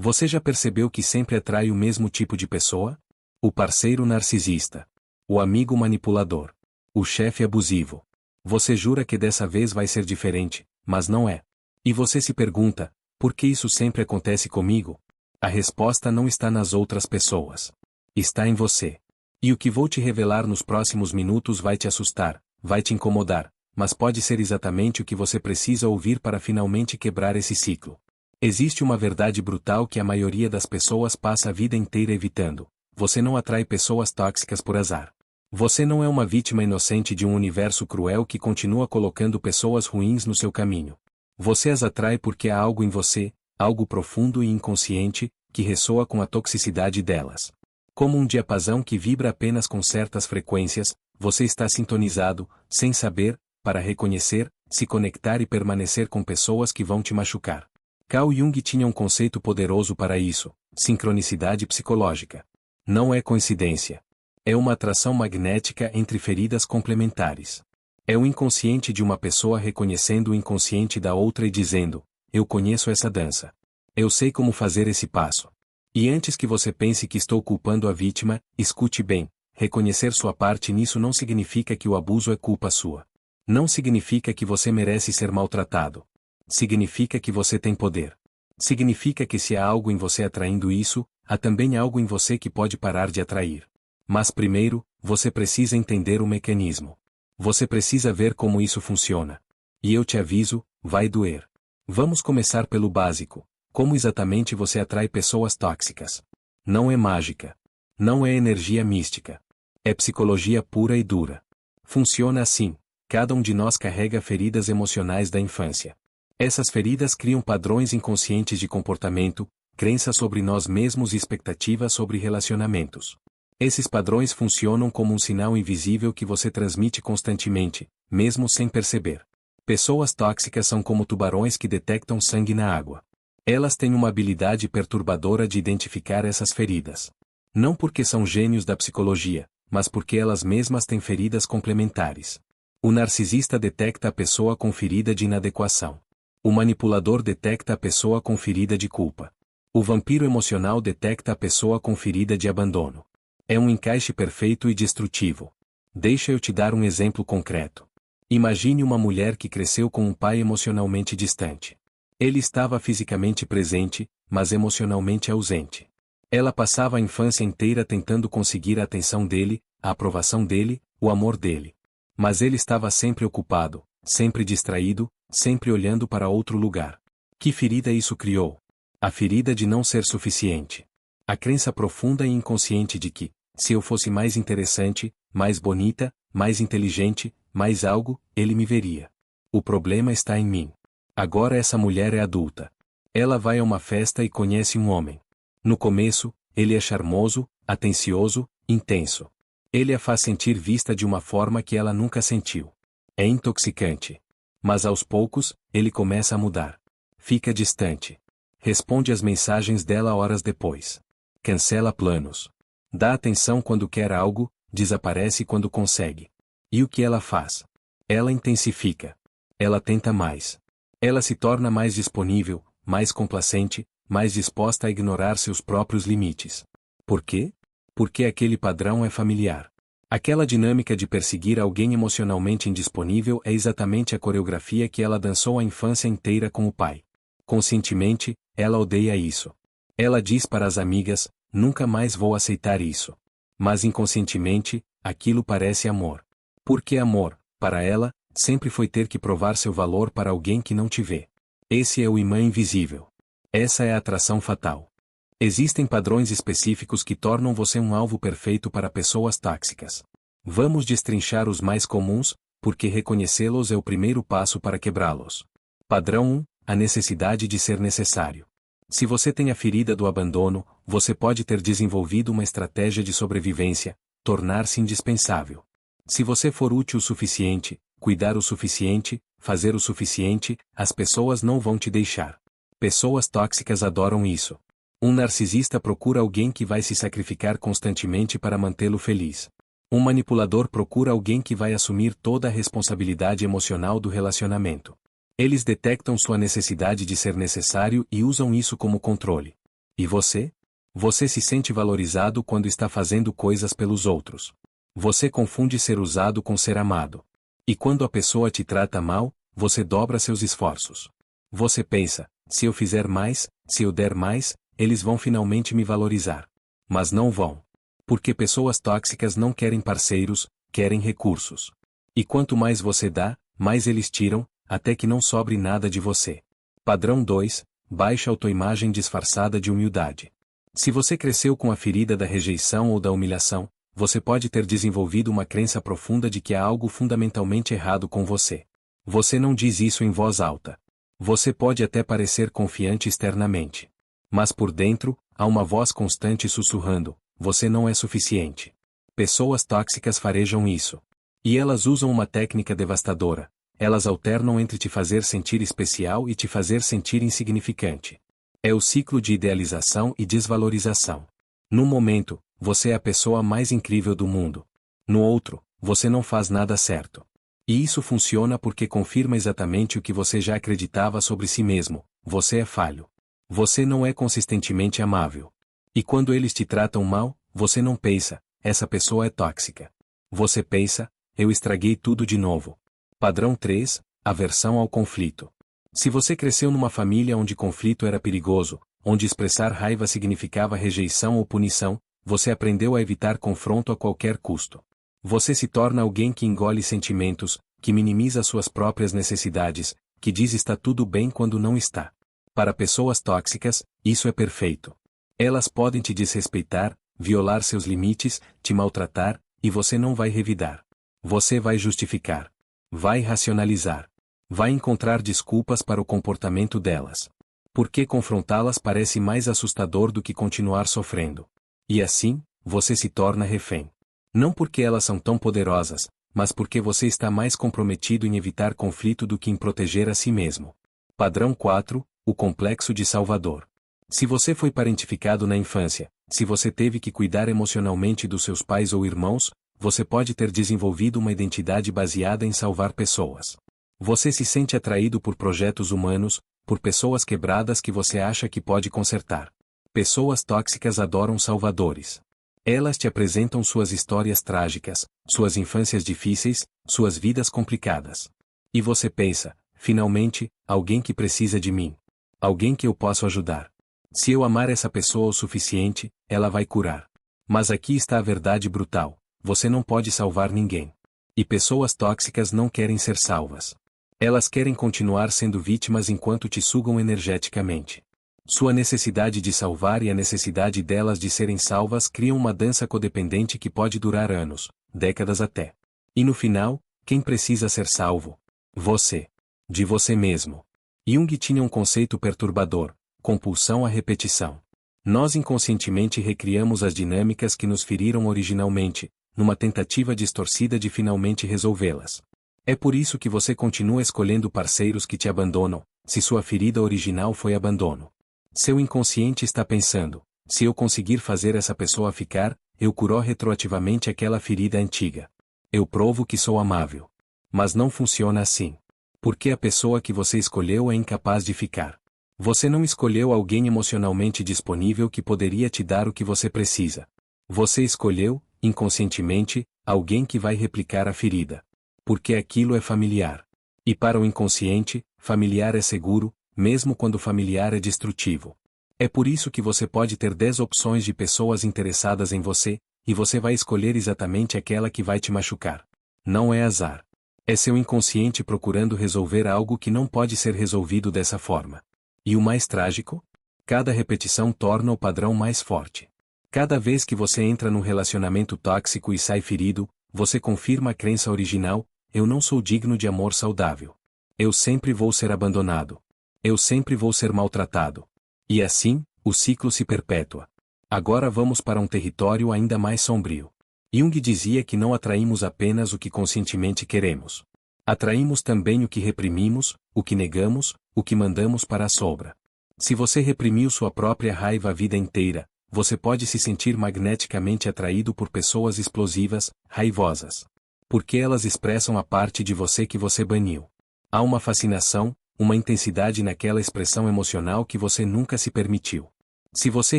Você já percebeu que sempre atrai o mesmo tipo de pessoa? O parceiro narcisista. O amigo manipulador. O chefe abusivo. Você jura que dessa vez vai ser diferente, mas não é. E você se pergunta, por que isso sempre acontece comigo? A resposta não está nas outras pessoas. Está em você. E o que vou te revelar nos próximos minutos vai te assustar, vai te incomodar, mas pode ser exatamente o que você precisa ouvir para finalmente quebrar esse ciclo. Existe uma verdade brutal que a maioria das pessoas passa a vida inteira evitando. Você não atrai pessoas tóxicas por azar. Você não é uma vítima inocente de um universo cruel que continua colocando pessoas ruins no seu caminho. Você as atrai porque há algo em você, algo profundo e inconsciente, que ressoa com a toxicidade delas. Como um diapasão que vibra apenas com certas frequências, você está sintonizado, sem saber, para reconhecer, se conectar e permanecer com pessoas que vão te machucar. Carl Jung tinha um conceito poderoso para isso: sincronicidade psicológica. Não é coincidência. É uma atração magnética entre feridas complementares. É o inconsciente de uma pessoa reconhecendo o inconsciente da outra e dizendo: eu conheço essa dança. Eu sei como fazer esse passo. E antes que você pense que estou culpando a vítima, escute bem: reconhecer sua parte nisso não significa que o abuso é culpa sua. Não significa que você merece ser maltratado. Significa que você tem poder. Significa que se há algo em você atraindo isso, há também algo em você que pode parar de atrair. Mas primeiro, você precisa entender o mecanismo. Você precisa ver como isso funciona. E eu te aviso, vai doer. Vamos começar pelo básico. Como exatamente você atrai pessoas tóxicas? Não é mágica. Não é energia mística. É psicologia pura e dura. Funciona assim: cada um de nós carrega feridas emocionais da infância. Essas feridas criam padrões inconscientes de comportamento, crenças sobre nós mesmos e expectativas sobre relacionamentos. Esses padrões funcionam como um sinal invisível que você transmite constantemente, mesmo sem perceber. Pessoas tóxicas são como tubarões que detectam sangue na água. Elas têm uma habilidade perturbadora de identificar essas feridas. Não porque são gênios da psicologia, mas porque elas mesmas têm feridas complementares. O narcisista detecta a pessoa com ferida de inadequação. O manipulador detecta a pessoa com ferida de culpa. O vampiro emocional detecta a pessoa com ferida de abandono. É um encaixe perfeito e destrutivo. Deixa eu te dar um exemplo concreto. Imagine uma mulher que cresceu com um pai emocionalmente distante. Ele estava fisicamente presente, mas emocionalmente ausente. Ela passava a infância inteira tentando conseguir a atenção dele, a aprovação dele, o amor dele. Mas ele estava sempre ocupado, sempre distraído, sempre olhando para outro lugar. Que ferida isso criou? A ferida de não ser suficiente. A crença profunda e inconsciente de que, se eu fosse mais interessante, mais bonita, mais inteligente, mais algo, ele me veria. O problema está em mim. Agora essa mulher é adulta. Ela vai a uma festa e conhece um homem. No começo, ele é charmoso, atencioso, intenso. Ele a faz sentir vista de uma forma que ela nunca sentiu. É intoxicante. Mas aos poucos, ele começa a mudar. Fica distante. Responde às mensagens dela horas depois. Cancela planos. Dá atenção quando quer algo, desaparece quando consegue. E o que ela faz? Ela intensifica. Ela tenta mais. Ela se torna mais disponível, mais complacente, mais disposta a ignorar seus próprios limites. Por quê? Porque aquele padrão é familiar. Aquela dinâmica de perseguir alguém emocionalmente indisponível é exatamente a coreografia que ela dançou a infância inteira com o pai. Conscientemente, ela odeia isso. Ela diz para as amigas: nunca mais vou aceitar isso. Mas inconscientemente, aquilo parece amor. Porque amor, para ela, sempre foi ter que provar seu valor para alguém que não te vê. Esse é o imã invisível. Essa é a atração fatal. Existem padrões específicos que tornam você um alvo perfeito para pessoas tóxicas. Vamos destrinchar os mais comuns, porque reconhecê-los é o primeiro passo para quebrá-los. Padrão 1: a necessidade de ser necessário. Se você tem a ferida do abandono, você pode ter desenvolvido uma estratégia de sobrevivência: tornar-se indispensável. Se você for útil o suficiente, cuidar o suficiente, fazer o suficiente, as pessoas não vão te deixar. Pessoas tóxicas adoram isso. Um narcisista procura alguém que vai se sacrificar constantemente para mantê-lo feliz. Um manipulador procura alguém que vai assumir toda a responsabilidade emocional do relacionamento. Eles detectam sua necessidade de ser necessário e usam isso como controle. E você? Você se sente valorizado quando está fazendo coisas pelos outros. Você confunde ser usado com ser amado. E quando a pessoa te trata mal, você dobra seus esforços. Você pensa, se eu fizer mais, se eu der mais, eles vão finalmente me valorizar. Mas não vão. Porque pessoas tóxicas não querem parceiros, querem recursos. E quanto mais você dá, mais eles tiram, até que não sobre nada de você. Padrão 2. Baixa autoimagem disfarçada de humildade. Se você cresceu com a ferida da rejeição ou da humilhação, você pode ter desenvolvido uma crença profunda de que há algo fundamentalmente errado com você. Você não diz isso em voz alta. Você pode até parecer confiante externamente. Mas por dentro, há uma voz constante sussurrando: você não é suficiente. Pessoas tóxicas farejam isso. E elas usam uma técnica devastadora. Elas alternam entre te fazer sentir especial e te fazer sentir insignificante. É o ciclo de idealização e desvalorização. Num momento, você é a pessoa mais incrível do mundo. No outro, você não faz nada certo. E isso funciona porque confirma exatamente o que você já acreditava sobre si mesmo: você é falho. Você não é consistentemente amável. E quando eles te tratam mal, você não pensa, essa pessoa é tóxica. Você pensa, eu estraguei tudo de novo. Padrão 3. Aversão ao conflito. Se você cresceu numa família onde conflito era perigoso, onde expressar raiva significava rejeição ou punição, você aprendeu a evitar confronto a qualquer custo. Você se torna alguém que engole sentimentos, que minimiza suas próprias necessidades, que diz está tudo bem quando não está. Para pessoas tóxicas, isso é perfeito. Elas podem te desrespeitar, violar seus limites, te maltratar, e você não vai revidar. Você vai justificar. Vai racionalizar. Vai encontrar desculpas para o comportamento delas. Porque confrontá-las parece mais assustador do que continuar sofrendo. E assim, você se torna refém. Não porque elas são tão poderosas, mas porque você está mais comprometido em evitar conflito do que em proteger a si mesmo. Padrão 4. O complexo de Salvador. Se você foi parentificado na infância, se você teve que cuidar emocionalmente dos seus pais ou irmãos, você pode ter desenvolvido uma identidade baseada em salvar pessoas. Você se sente atraído por projetos humanos, por pessoas quebradas que você acha que pode consertar. Pessoas tóxicas adoram salvadores. Elas te apresentam suas histórias trágicas, suas infâncias difíceis, suas vidas complicadas. E você pensa, finalmente, alguém que precisa de mim. Alguém que eu posso ajudar. Se eu amar essa pessoa o suficiente, ela vai curar. Mas aqui está a verdade brutal: você não pode salvar ninguém. E pessoas tóxicas não querem ser salvas. Elas querem continuar sendo vítimas enquanto te sugam energeticamente. Sua necessidade de salvar e a necessidade delas de serem salvas criam uma dança codependente que pode durar anos, décadas até. E no final, quem precisa ser salvo? Você. De você mesmo. Jung tinha um conceito perturbador: compulsão à repetição. Nós inconscientemente recriamos as dinâmicas que nos feriram originalmente, numa tentativa distorcida de finalmente resolvê-las. É por isso que você continua escolhendo parceiros que te abandonam, se sua ferida original foi abandono. Seu inconsciente está pensando: se eu conseguir fazer essa pessoa ficar, eu curo retroativamente aquela ferida antiga. Eu provo que sou amável. Mas não funciona assim. Porque a pessoa que você escolheu é incapaz de ficar. Você não escolheu alguém emocionalmente disponível que poderia te dar o que você precisa. Você escolheu, inconscientemente, alguém que vai replicar a ferida. Porque aquilo é familiar. E para o inconsciente, familiar é seguro, mesmo quando familiar é destrutivo. É por isso que você pode ter 10 opções de pessoas interessadas em você, e você vai escolher exatamente aquela que vai te machucar. Não é azar. É seu inconsciente procurando resolver algo que não pode ser resolvido dessa forma. E o mais trágico? Cada repetição torna o padrão mais forte. Cada vez que você entra num relacionamento tóxico e sai ferido, você confirma a crença original: eu não sou digno de amor saudável. Eu sempre vou ser abandonado. Eu sempre vou ser maltratado. E assim, o ciclo se perpetua. Agora vamos para um território ainda mais sombrio. Jung dizia que não atraímos apenas o que conscientemente queremos. Atraímos também o que reprimimos, o que negamos, o que mandamos para a sombra. Se você reprimiu sua própria raiva a vida inteira, você pode se sentir magneticamente atraído por pessoas explosivas, raivosas. Porque elas expressam a parte de você que você baniu. Há uma fascinação, uma intensidade naquela expressão emocional que você nunca se permitiu. Se você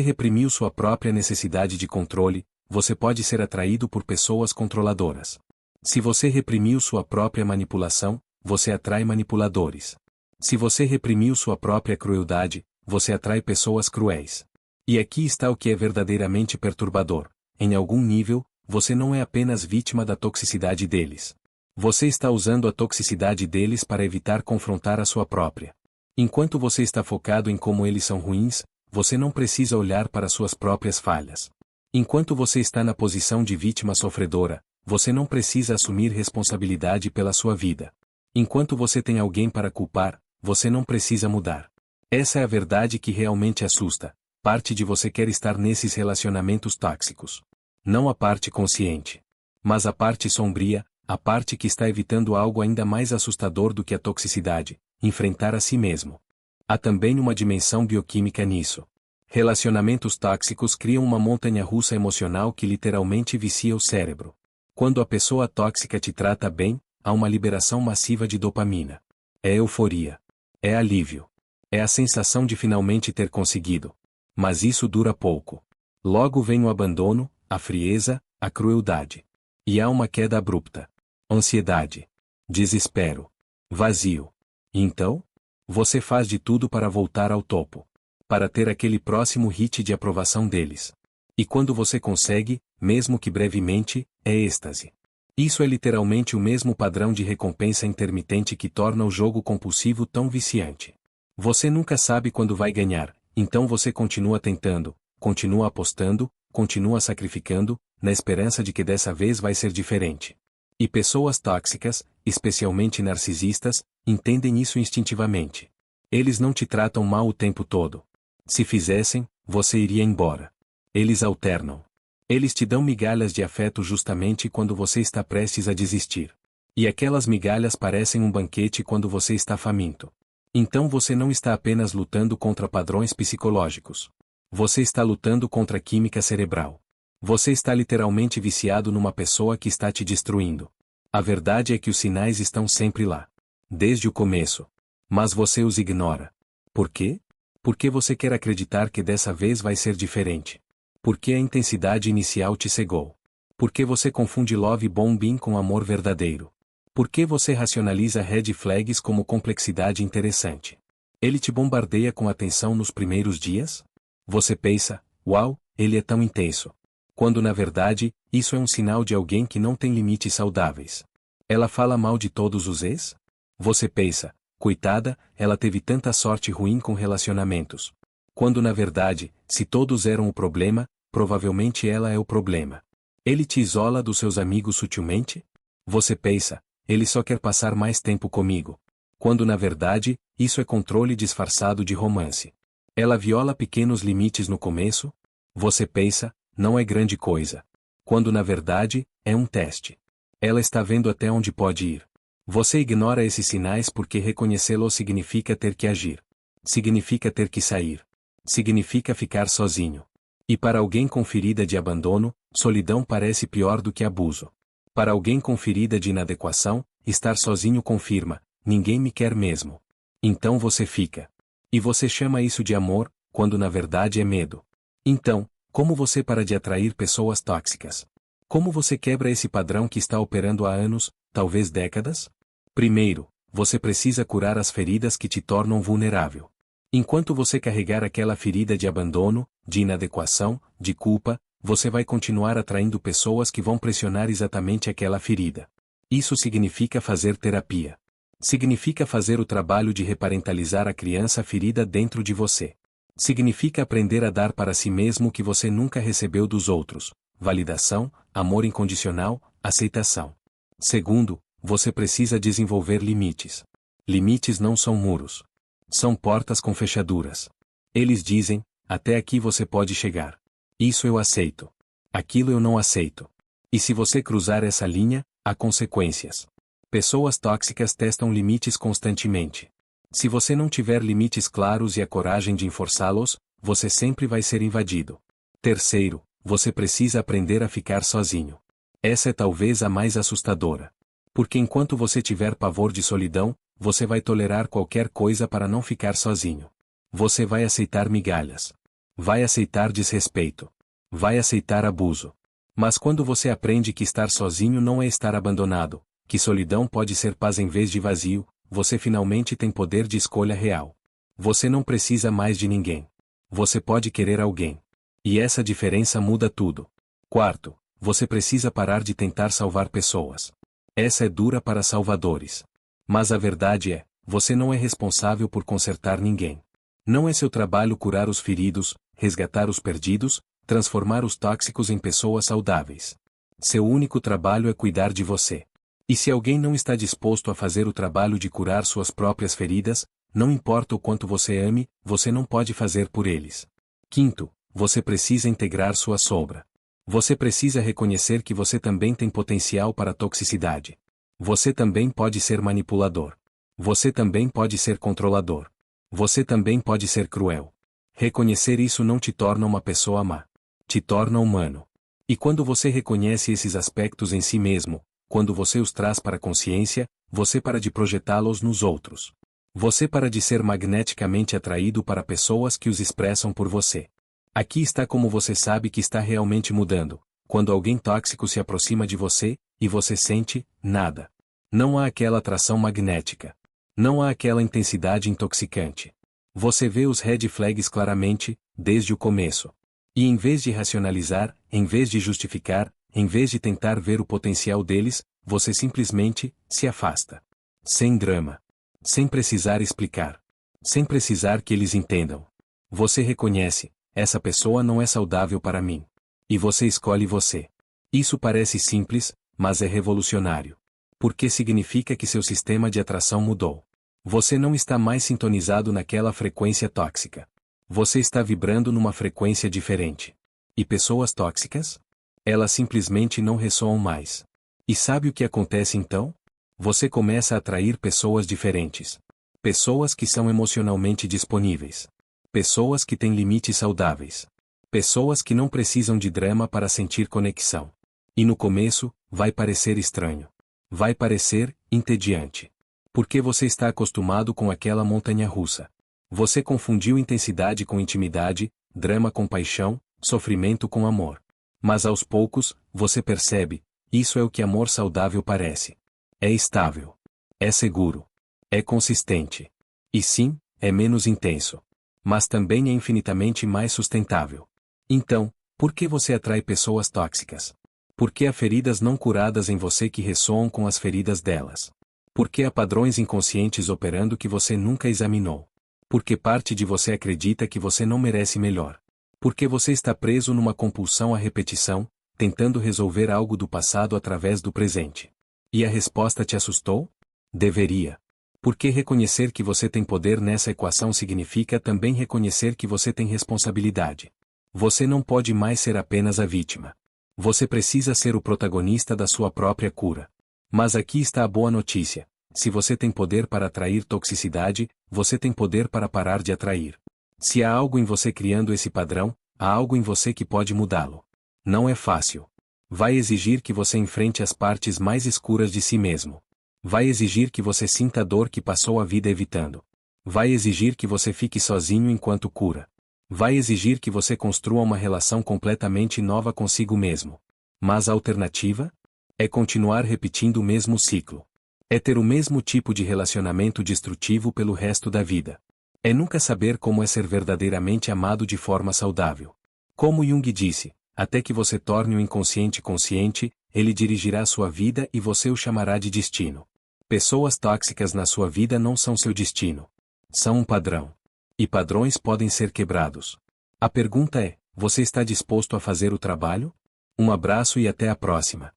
reprimiu sua própria necessidade de controle, você pode ser atraído por pessoas controladoras. Se você reprimiu sua própria manipulação, você atrai manipuladores. Se você reprimiu sua própria crueldade, você atrai pessoas cruéis. E aqui está o que é verdadeiramente perturbador. Em algum nível, você não é apenas vítima da toxicidade deles. Você está usando a toxicidade deles para evitar confrontar a sua própria. Enquanto você está focado em como eles são ruins, você não precisa olhar para suas próprias falhas. Enquanto você está na posição de vítima sofredora, você não precisa assumir responsabilidade pela sua vida. Enquanto você tem alguém para culpar, você não precisa mudar. Essa é a verdade que realmente assusta. Parte de você quer estar nesses relacionamentos tóxicos. Não a parte consciente. Mas a parte sombria, a parte que está evitando algo ainda mais assustador do que a toxicidade, enfrentar a si mesmo. Há também uma dimensão bioquímica nisso. Relacionamentos tóxicos criam uma montanha-russa emocional que literalmente vicia o cérebro. Quando a pessoa tóxica te trata bem, há uma liberação massiva de dopamina. É euforia. É alívio. É a sensação de finalmente ter conseguido. Mas isso dura pouco. Logo vem o abandono, a frieza, a crueldade. E há uma queda abrupta. Ansiedade. Desespero. Vazio. E então? Você faz de tudo para voltar ao topo. Para ter aquele próximo hit de aprovação deles. E quando você consegue, mesmo que brevemente, é êxtase. Isso é literalmente o mesmo padrão de recompensa intermitente que torna o jogo compulsivo tão viciante. Você nunca sabe quando vai ganhar, então você continua tentando, continua apostando, continua sacrificando, na esperança de que dessa vez vai ser diferente. E pessoas tóxicas, especialmente narcisistas, entendem isso instintivamente. Eles não te tratam mal o tempo todo. Se fizessem, você iria embora. Eles alternam. Eles te dão migalhas de afeto justamente quando você está prestes a desistir. E aquelas migalhas parecem um banquete quando você está faminto. Então você não está apenas lutando contra padrões psicológicos. Você está lutando contra a química cerebral. Você está literalmente viciado numa pessoa que está te destruindo. A verdade é que os sinais estão sempre lá. Desde o começo. Mas você os ignora. Por quê? Porque você quer acreditar que dessa vez vai ser diferente. Porque a intensidade inicial te cegou. Porque você confunde love bombing com amor verdadeiro. Porque você racionaliza red flags como complexidade interessante. Ele te bombardeia com atenção nos primeiros dias? Você pensa, uau, ele é tão intenso. Quando na verdade, isso é um sinal de alguém que não tem limites saudáveis. Ela fala mal de todos os ex? Você pensa, coitada, ela teve tanta sorte ruim com relacionamentos. Quando na verdade, se todos eram o problema, provavelmente ela é o problema. Ele te isola dos seus amigos sutilmente? Você pensa, ele só quer passar mais tempo comigo. Quando na verdade, isso é controle disfarçado de romance. Ela viola pequenos limites no começo? Você pensa, não é grande coisa. Quando na verdade, é um teste. Ela está vendo até onde pode ir. Você ignora esses sinais porque reconhecê-los significa ter que agir. Significa ter que sair. Significa ficar sozinho. E para alguém com ferida de abandono, solidão parece pior do que abuso. Para alguém com ferida de inadequação, estar sozinho confirma, ninguém me quer mesmo. Então você fica. E você chama isso de amor, quando na verdade é medo. Então, como você para de atrair pessoas tóxicas? Como você quebra esse padrão que está operando há anos, talvez décadas? Primeiro, você precisa curar as feridas que te tornam vulnerável. Enquanto você carregar aquela ferida de abandono, de inadequação, de culpa, você vai continuar atraindo pessoas que vão pressionar exatamente aquela ferida. Isso significa fazer terapia. Significa fazer o trabalho de reparentalizar a criança ferida dentro de você. Significa aprender a dar para si mesmo o que você nunca recebeu dos outros: validação, amor incondicional, aceitação. Segundo, você precisa desenvolver limites. Limites não são muros. São portas com fechaduras. Eles dizem, até aqui você pode chegar. Isso eu aceito. Aquilo eu não aceito. E se você cruzar essa linha, há consequências. Pessoas tóxicas testam limites constantemente. Se você não tiver limites claros e a coragem de enforçá-los, você sempre vai ser invadido. Terceiro, você precisa aprender a ficar sozinho. Essa é talvez a mais assustadora. Porque enquanto você tiver pavor de solidão, você vai tolerar qualquer coisa para não ficar sozinho. Você vai aceitar migalhas. Vai aceitar desrespeito. Vai aceitar abuso. Mas quando você aprende que estar sozinho não é estar abandonado, que solidão pode ser paz em vez de vazio, você finalmente tem poder de escolha real. Você não precisa mais de ninguém. Você pode querer alguém. E essa diferença muda tudo. Quarto, você precisa parar de tentar salvar pessoas. Essa é dura para salvadores. Mas a verdade é, você não é responsável por consertar ninguém. Não é seu trabalho curar os feridos, resgatar os perdidos, transformar os tóxicos em pessoas saudáveis. Seu único trabalho é cuidar de você. E se alguém não está disposto a fazer o trabalho de curar suas próprias feridas, não importa o quanto você ame, você não pode fazer por eles. Quinto, você precisa integrar sua sombra. Você precisa reconhecer que você também tem potencial para toxicidade. Você também pode ser manipulador. Você também pode ser controlador. Você também pode ser cruel. Reconhecer isso não te torna uma pessoa má. Te torna humano. E quando você reconhece esses aspectos em si mesmo, quando você os traz para a consciência, você para de projetá-los nos outros. Você para de ser magneticamente atraído para pessoas que os expressam por você. Aqui está como você sabe que está realmente mudando, quando alguém tóxico se aproxima de você, e você sente, nada. Não há aquela atração magnética. Não há aquela intensidade intoxicante. Você vê os red flags claramente, desde o começo. E em vez de racionalizar, em vez de justificar, em vez de tentar ver o potencial deles, você simplesmente se afasta. Sem drama. Sem precisar explicar. Sem precisar que eles entendam. Você reconhece, essa pessoa não é saudável para mim. E você escolhe você. Isso parece simples, mas é revolucionário. Porque significa que seu sistema de atração mudou. Você não está mais sintonizado naquela frequência tóxica. Você está vibrando numa frequência diferente. E pessoas tóxicas? Elas simplesmente não ressoam mais. E sabe o que acontece então? Você começa a atrair pessoas diferentes. Pessoas que são emocionalmente disponíveis. Pessoas que têm limites saudáveis. Pessoas que não precisam de drama para sentir conexão. E no começo, vai parecer estranho. Vai parecer entediante. Porque você está acostumado com aquela montanha-russa. Você confundiu intensidade com intimidade, drama com paixão, sofrimento com amor. Mas aos poucos, você percebe, isso é o que amor saudável parece. É estável. É seguro. É consistente. E sim, é menos intenso. Mas também é infinitamente mais sustentável. Então, por que você atrai pessoas tóxicas? Porque há feridas não curadas em você que ressoam com as feridas delas. Porque há padrões inconscientes operando que você nunca examinou. Porque parte de você acredita que você não merece melhor. Porque você está preso numa compulsão à repetição, tentando resolver algo do passado através do presente. E a resposta te assustou? Deveria. Porque reconhecer que você tem poder nessa equação significa também reconhecer que você tem responsabilidade. Você não pode mais ser apenas a vítima. Você precisa ser o protagonista da sua própria cura. Mas aqui está a boa notícia. Se você tem poder para atrair toxicidade, você tem poder para parar de atrair. Se há algo em você criando esse padrão, há algo em você que pode mudá-lo. Não é fácil. Vai exigir que você enfrente as partes mais escuras de si mesmo. Vai exigir que você sinta a dor que passou a vida evitando. Vai exigir que você fique sozinho enquanto cura. Vai exigir que você construa uma relação completamente nova consigo mesmo. Mas a alternativa? É continuar repetindo o mesmo ciclo. É ter o mesmo tipo de relacionamento destrutivo pelo resto da vida. É nunca saber como é ser verdadeiramente amado de forma saudável. Como Jung disse, até que você torne o inconsciente consciente, ele dirigirá sua vida e você o chamará de destino. Pessoas tóxicas na sua vida não são seu destino. São um padrão. E padrões podem ser quebrados. A pergunta é, você está disposto a fazer o trabalho? Um abraço e até a próxima.